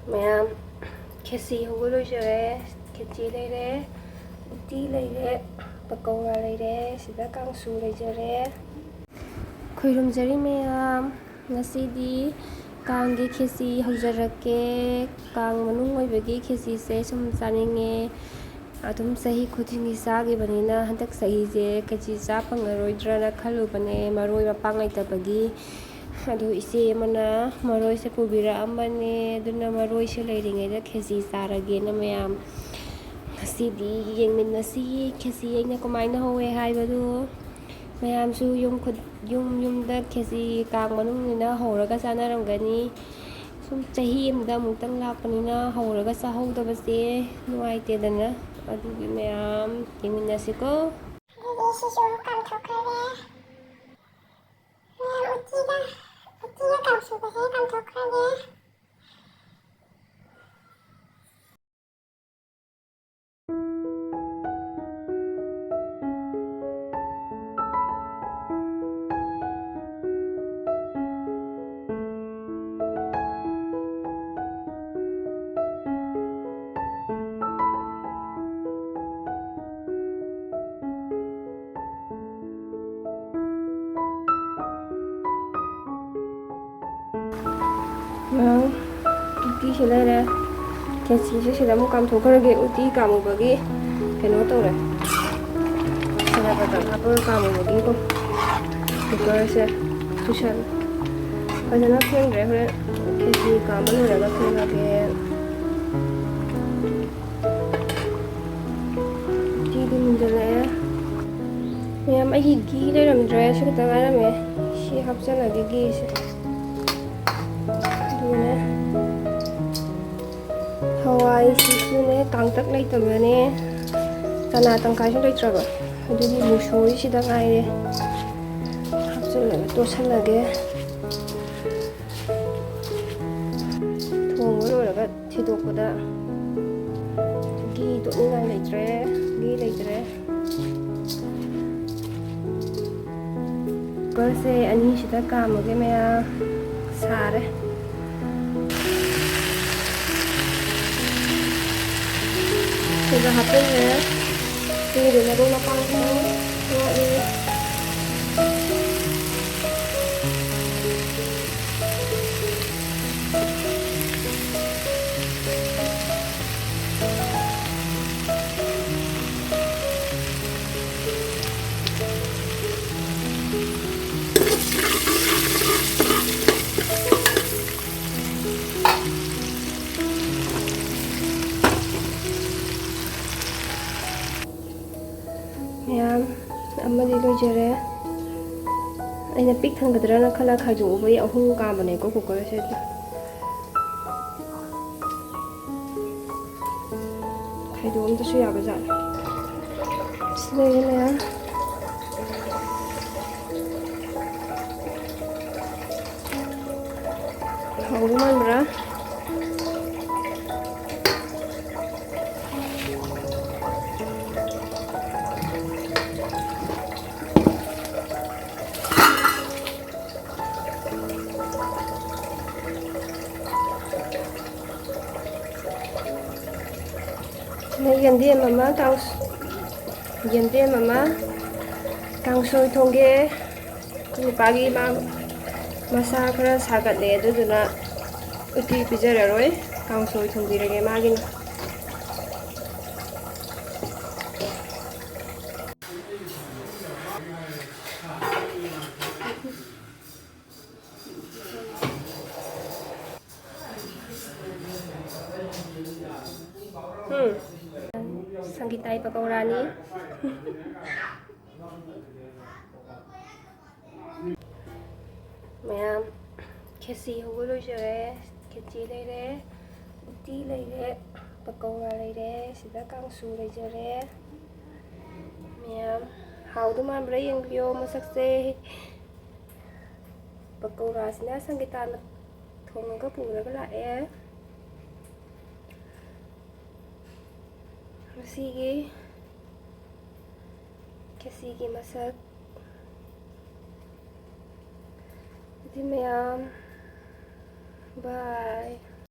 Ma'am, khesi hꯧꯕ ꯂꯣꯏꯖꯔꯦ. Khesi ꯂꯩꯔꯦ, utti ꯂꯩꯔꯦ, pakora ꯂꯩꯔꯦ, ꯁꯤꯗ ꯀꯥꯡꯁꯨ ꯂꯩꯖꯔꯦ. ꯈꯣꯏꯔꯨꯝꯖꯔꯤ ꯃꯌꯥꯝ, ꯉꯁꯤꯗꯤ ꯀꯥꯡꯒꯤ khesi ꯍꯧꯖꯔꯛꯀꯦ. ꯀꯥꯡ ꯃꯅꯨꯡ ꯑꯣꯏꯕꯒꯤ khesiꯁꯦ ꯁꯨꯝ ꯆꯥꯅꯤꯡꯉꯦ. ꯑꯗꯨꯝ ꯆꯍꯤ ꯈꯨꯗꯤꯡꯒꯤ ꯆꯥꯈꯤꯕꯅꯤꯅ ꯍꯟꯗꯛ ꯆꯍꯤꯁꯦ khesi ꯆꯥ ꯐꯪꯉꯔꯣꯏꯗ꯭ꯔꯅ ꯈꯜꯂꯨꯕꯅꯦ, ꯃꯔꯣꯏ ꯃꯄꯥꯡ ꯂꯩꯇꯕꯒꯤ. ꯑꯗꯨ ꯏꯆꯦ ꯑꯃꯅ ꯃꯔꯣꯏꯁꯦ ꯄꯨꯕꯤꯔꯛꯑꯝꯕꯅꯦ. ꯑꯗꯨꯅ ꯃꯔꯣꯏꯁꯦ ꯂꯩꯔꯤꯉꯩꯗ khesi ꯆꯥꯔꯒꯦꯅ ꯃꯌꯥꯝ ꯉꯁꯤꯗꯤ ꯌꯦꯡꯃꯤꯟꯅꯁꯤ khesi ꯑꯩꯅ ꯀꯃꯥꯏꯅ ꯍꯧꯋꯦ ꯍꯥꯏꯕꯗꯨ. ꯃꯌꯥꯝꯁꯨ ꯌꯨꯝꯗ khesi ꯀꯥꯡ ꯃꯅꯨꯡꯅꯤꯅ ꯍꯧꯔꯒ ꯆꯥꯅꯔꯝꯒꯅꯤ. ꯁꯨꯝ ꯆꯍꯤ ꯑꯃꯗ ꯑꯃꯨꯛꯇꯪ ꯂꯥꯛꯄꯅꯤꯅ ꯍꯧꯔꯒ ꯆꯥꯍꯧꯗꯕꯁꯦ ꯅꯨꯡꯉꯥꯏꯇꯦꯗꯅ. ꯑꯗꯨꯒꯤ ꯃꯌꯥꯝ ꯌꯦꯡꯃꯤꯟꯅꯁꯤꯀꯣ. ꯁꯤꯁꯨ ꯀꯥꯝꯊꯣꯛꯈ꯭ꯔꯒꯦ. ꯎꯇꯤꯒ ꯀꯥꯡꯁꯨꯒꯁꯦ ꯀꯥꯝꯊꯣꯛꯈ꯭ꯔꯒꯦ. utti ꯂꯩꯔꯦ. khesiꯁꯦ ꯁꯤꯗ ꯑꯃꯨꯛ ꯀꯥꯝꯊꯣꯛꯈ꯭ꯔꯒꯦ. utti ꯀꯥꯝꯃꯨꯕꯒꯤ ꯀꯩꯅꯣ ꯇꯧꯔꯦ. ꯁꯤꯗ ꯕꯇꯔ ꯍꯥꯞꯄꯒ ꯀꯥꯝꯃꯨꯕꯒꯤꯀꯣ ꯀꯨꯀꯔꯁꯦ ꯆꯨꯁꯜꯂꯦ. ꯐꯖꯅ ꯐꯦꯡꯗ꯭ꯔꯦ. ꯍꯣꯔꯦꯟ khesi ꯀꯥꯝꯕ ꯂꯣꯏꯔꯒ ꯐꯦꯡꯉꯒꯦ. uttꯤꯗꯤ ꯃꯨꯟꯖꯜꯂꯛꯑꯦ. ꯃꯌꯥꯝ ꯑꯩꯒꯤ ꯘꯤ ꯂꯩꯔꯝꯗ꯭ꯔꯦ. ꯁꯤ ꯈꯛꯇ ꯉꯥꯏꯔꯝꯃꯦ. ꯁꯤ ꯍꯥꯞꯆꯜꯂꯒꯦ ꯘꯤꯁꯦ. ꯑꯗꯨꯅꯦ ꯍꯋꯥꯏꯁꯤꯁꯨꯅꯦ ꯀꯥꯡꯇꯛ ꯂꯩꯇꯕꯅꯦ. ꯆꯅꯥ ꯇꯪꯈꯥꯏꯁꯨ ꯂꯩꯇ꯭ꯔꯕ. ꯑꯗꯨꯒꯤ ꯃꯨꯁꯣꯔꯤꯁꯤꯗ ꯉꯥꯏꯔꯦ. ꯍꯥꯞꯆꯜꯂꯒ ꯇꯣꯠꯁꯜꯂꯒꯦ. ꯊꯣꯡꯕ ꯂꯣꯏꯔꯒ ꯊꯤꯗꯣꯛꯄꯗ ꯘꯤ ꯇꯣꯠꯅꯤꯡꯉꯥꯏ ꯂꯩꯇ꯭ꯔꯦ. ꯘꯤ ꯂꯩꯇ꯭ꯔꯦ. ꯀꯨꯀꯔꯁꯦ ꯑꯅꯤꯁꯤꯗ ꯀꯥꯝꯃꯒꯦ ꯃꯌꯥꯝ. ꯁꯥꯔꯦ. ꯁꯤꯗ ꯍꯥꯞꯆꯜꯂꯦ. ꯁꯤꯒꯤꯗꯤ ꯃꯔꯣꯏ ꯃꯄꯥꯡ ꯈꯔ ꯋꯥꯠꯂꯤ. ꯃꯌꯥꯝ ꯑꯃꯗꯤ ꯂꯣꯏꯖꯔꯦ. ꯑꯩꯅ ꯄꯤꯛ ꯊꯟꯒꯗ꯭ꯔꯅ ꯈꯜꯂ ꯈꯥꯏꯗꯣꯛꯎꯕꯒꯤ 3 ꯀꯥꯝꯕꯅꯦꯀꯣ ꯀꯨꯀꯔꯁꯦ. ꯈꯥꯏꯗꯣꯛꯑꯝꯗꯁꯨ ꯌꯥꯕꯖꯥꯠꯅꯤ. ꯁꯤꯗꯒꯤ ꯃꯌꯥꯝ ꯍꯧꯕ ꯃꯥꯟꯕ꯭ꯔꯥ? ꯌꯦꯟꯗꯦꯝ ꯑꯃ ꯀꯥꯡꯁꯣꯏ ꯊꯣꯡꯒꯦ. ꯑꯩꯈꯣꯏ ꯅꯨꯄꯥꯒꯤ ꯃꯁꯥ ꯈꯔ ꯁꯥꯒꯠꯂꯦ. ꯑꯗꯨꯗꯨꯅ utti ꯄꯤꯖꯔꯔꯣꯏ. ꯀꯥꯡꯁꯣꯏ ꯊꯣꯡꯕꯤꯔꯒꯦ ꯃꯥꯒꯤꯅ. संगीताई पकौड़ानी. मैम khesi हौबा लोइजरे. khesi लेरे, utti लेरे, pakora लेरे, सिदा कांगसु लेजरे. मैम हाउदु मानब्रा येंबियो मसक्से. pakora संगीताना थोंगा पुरगा लाए. ꯃꯁꯤꯒꯤ khesiꯒꯤ ꯃꯁꯛ ꯑꯗꯨꯗꯤ ꯃꯌꯥꯝ ꯕꯥꯏ.